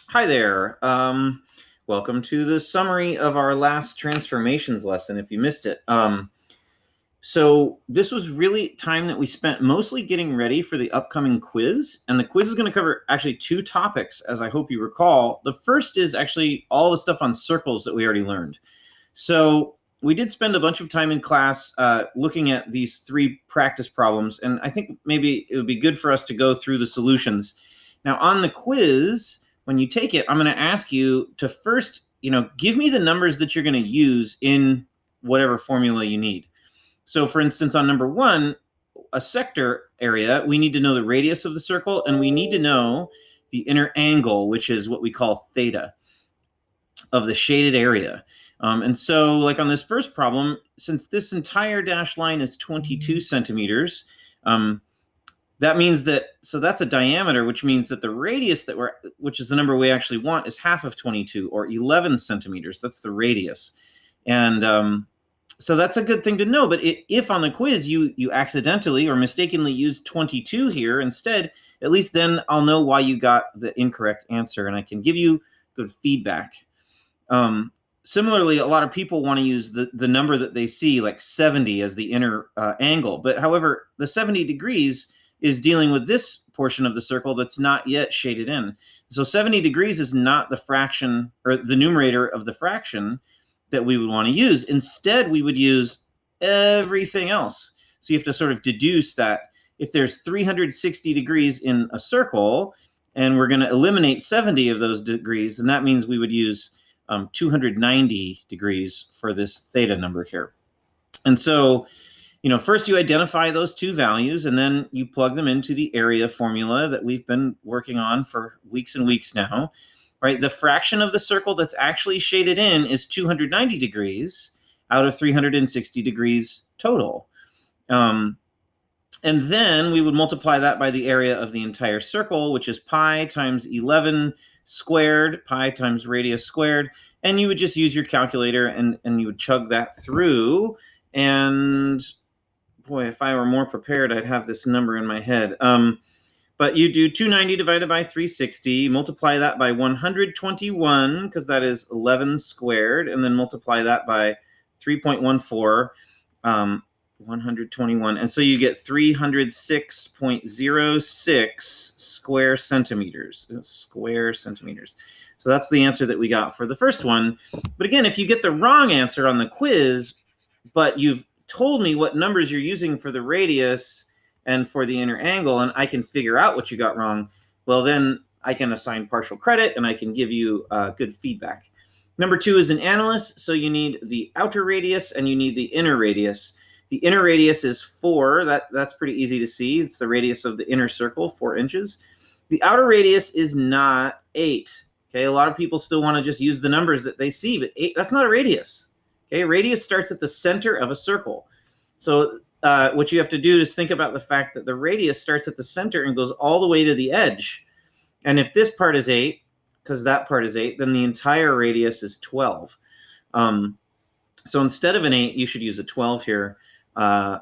Hi there. Welcome to the summary of our last transformations lesson, if you missed it. So this was really time that we spent mostly getting ready for the upcoming quiz. And the quiz is going to cover actually two topics, as I hope you recall. The first is actually all the stuff on circles that we already learned. So we did spend a bunch of time in class looking at these three practice problems. And I think maybe it would be good for us to go through the solutions. Now, on the quiz, when you take it, I'm going to ask you to first, give me the numbers that you're going to use in whatever formula you need. So for instance, on number one, a sector area, we need to know the radius of the circle, and we need to know the inner angle, which is what we call theta, of the shaded area. And so like on this first problem, since this entire dashed line is 22 centimeters, that means that, so that's a diameter, which means that the radius which is the number we actually want, is half of 22, or 11 centimeters. That's the radius. And so that's a good thing to know. But if on the quiz you accidentally or mistakenly use 22 here instead, at least then I'll know why you got the incorrect answer, and I can give you good feedback. Similarly, a lot of people want to use the number that they see, like 70, as the inner angle. But however, the 70 degrees is dealing with this portion of the circle that's not yet shaded in. So 70 degrees is not the fraction or the numerator of the fraction that we would want to use. Instead, we would use everything else. So you have to sort of deduce that if there's 360 degrees in a circle and we're going to eliminate 70 of those degrees, then that means we would use 290 degrees for this theta number here. And so, first you identify those two values, and then you plug them into the area formula that we've been working on for weeks and weeks now, right? The fraction of the circle that's actually shaded in is 290 degrees out of 360 degrees total. And then we would multiply that by the area of the entire circle, which is pi times 11 squared, pi times radius squared. And you would just use your calculator and you would chug that through. And boy, if I were more prepared, I'd have this number in my head. But you do 290 divided by 360, multiply that by 121, because that is 11 squared, and then multiply that by 3.14, 121. And so you get 306.06 square centimeters. So that's the answer that we got for the first one. But again, if you get the wrong answer on the quiz, but you've told me what numbers you're using for the radius and for the inner angle, and I can figure out what you got wrong, well, then I can assign partial credit and I can give you good feedback. Number two is an annulus. So you need the outer radius and you need the inner radius. The inner radius is 4. That's pretty easy to see. It's the radius of the inner circle, 4 inches. The outer radius is not 8. Okay, a lot of people still want to just use the numbers that they see, but 8, that's not a radius. Okay, radius starts at the center of a circle. So what you have to do is think about the fact that the radius starts at the center and goes all the way to the edge. And if this part is 8, because that part is 8, then the entire radius is 12. So instead of an 8, you should use a 12 here, 12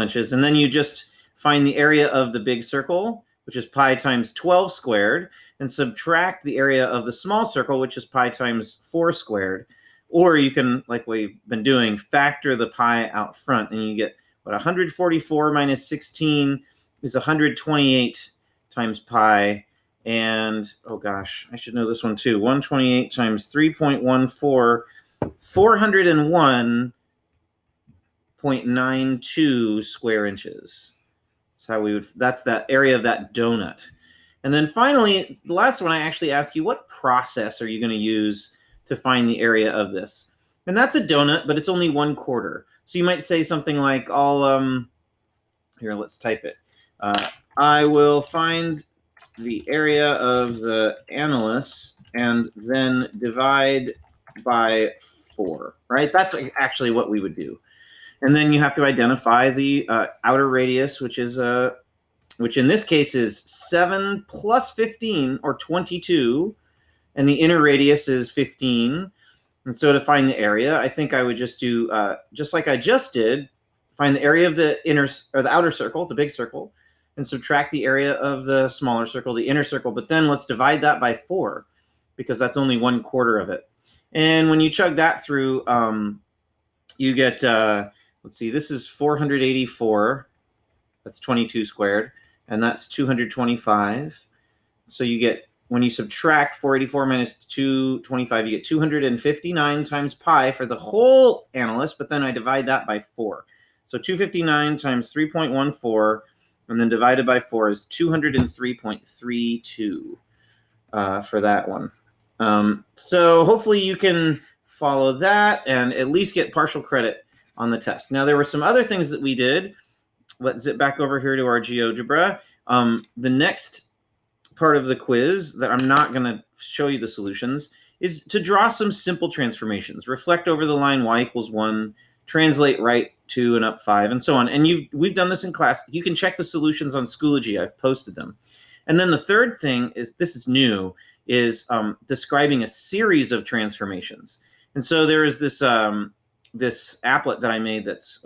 inches. And then you just find the area of the big circle, which is pi times 12 squared, and subtract the area of the small circle, which is pi times 4 squared. Or you can, like we've been doing, factor the pi out front, and you get, 144 minus 16 is 128 times pi. And, oh gosh, I should know this one too. 128 times 3.14, 401.92 square inches. That's that area of that donut. And then finally, the last one, I actually ask you, what process are you going to use to find the area of this? And that's a donut, but it's only 1/4. So you might say something like, here, let's type it. I will find the area of the annulus and then divide by 4, right? That's actually what we would do. And then you have to identify the outer radius, which in this case is 7 plus 15, or 22, and the inner radius is 15. And so to find the area, I think I would just do, just like I just did, find the area of the inner or the outer circle, the big circle, and subtract the area of the smaller circle, the inner circle, but then let's divide that by 4 because that's only 1/4 of it. And when you chug that through, you get, let's see, this is 484. That's 22 squared, and that's 225. So you get, when you subtract 484 minus 225, you get 259 times pi for the whole analyst, but then I divide that by 4. So 259 times 3.14, and then divided by 4 is 203.32 for that one. So hopefully you can follow that and at least get partial credit on the test. Now, there were some other things that we did. Let's zip back over here to our GeoGebra. The next part of the quiz that I'm not going to show you the solutions is to draw some simple transformations. Reflect over the line y equals 1, translate right 2 and up 5, and so on. And we've done this in class. You can check the solutions on Schoology. I've posted them. And then the third thing is, this is new, is describing a series of transformations. And so there is this this applet that I made that's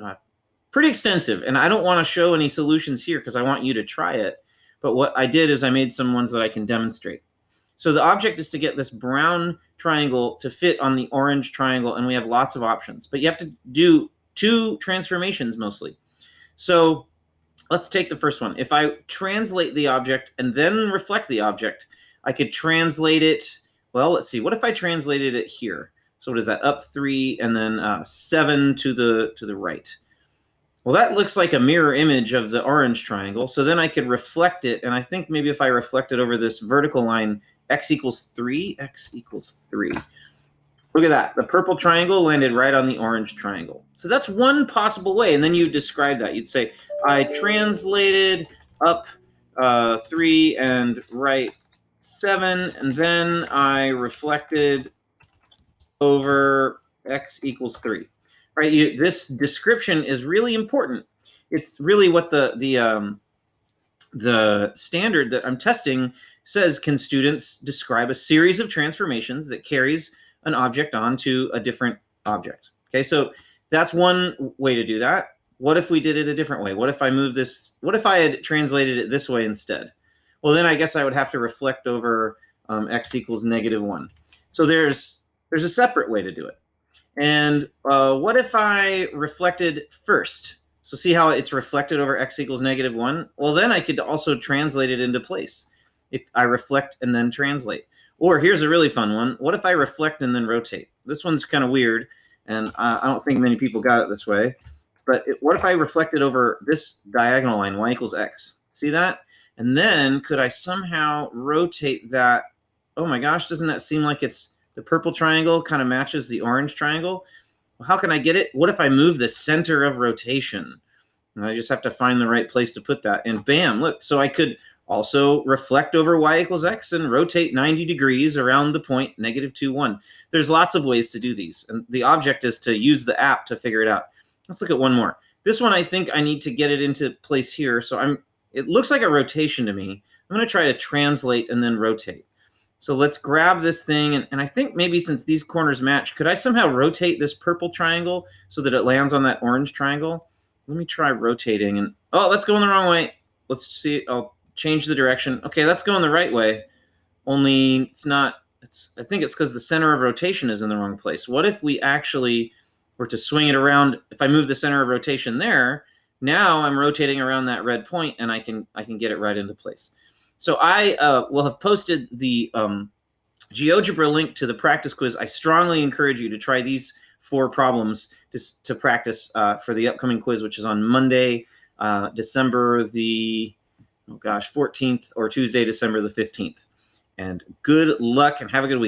pretty extensive, and I don't want to show any solutions here because I want you to try it. But what I did is I made some ones that I can demonstrate. So the object is to get this brown triangle to fit on the orange triangle, and we have lots of options. But you have to do 2 transformations mostly. So let's take the first one. If I translate the object and then reflect the object, I could translate it. Well, let's see. What if I translated it here? So what is that? Up 3 and then 7 to the right. Well, that looks like a mirror image of the orange triangle. So then I could reflect it. And I think maybe if I reflect it over this vertical line, x equals 3, x equals 3. Look at that. The purple triangle landed right on the orange triangle. So that's one possible way. And then you describe that. You'd say, I translated up 3 and right 7, and then I reflected over x equals 3. Right? This description is really important. It's really what the standard that I'm testing says. Can students describe a series of transformations that carries an object onto a different object? Okay, so that's one way to do that. What if we did it a different way? What if I moved this? What if I had translated it this way instead? Well, then I guess I would have to reflect over x equals -1. So there's a separate way to do it. And what if I reflected first? So see how it's reflected over x equals -1? Well, then I could also translate it into place if I reflect and then translate. Or here's a really fun one. What if I reflect and then rotate? This one's kind of weird, and I don't think many people got it this way. But what if I reflected over this diagonal line, y equals x? See that? And then could I somehow rotate that? Oh my gosh, doesn't that seem like it's the purple triangle kind of matches the orange triangle? Well, how can I get it? What if I move the center of rotation? And I just have to find the right place to put that. And bam, look. So I could also reflect over y equals x and rotate 90 degrees around the point -2, 1. There's lots of ways to do these. And the object is to use the app to figure it out. Let's look at one more. This one, I think I need to get it into place here. So it looks like a rotation to me. I'm going to try to translate and then rotate. So let's grab this thing, and I think maybe since these corners match, could I somehow rotate this purple triangle so that it lands on that orange triangle? Let me try rotating, and oh, that's going the wrong way. Let's see. I'll change the direction. Okay, that's going the right way, only it's not. I think it's because the center of rotation is in the wrong place. What if we actually were to swing it around? If I move the center of rotation there, now I'm rotating around that red point, and I can get it right into place. So I will have posted the GeoGebra link to the practice quiz. I strongly encourage you to try these 4 problems to practice for the upcoming quiz, which is on Monday, December the 14th, or Tuesday, December the 15th. And good luck and have a good week.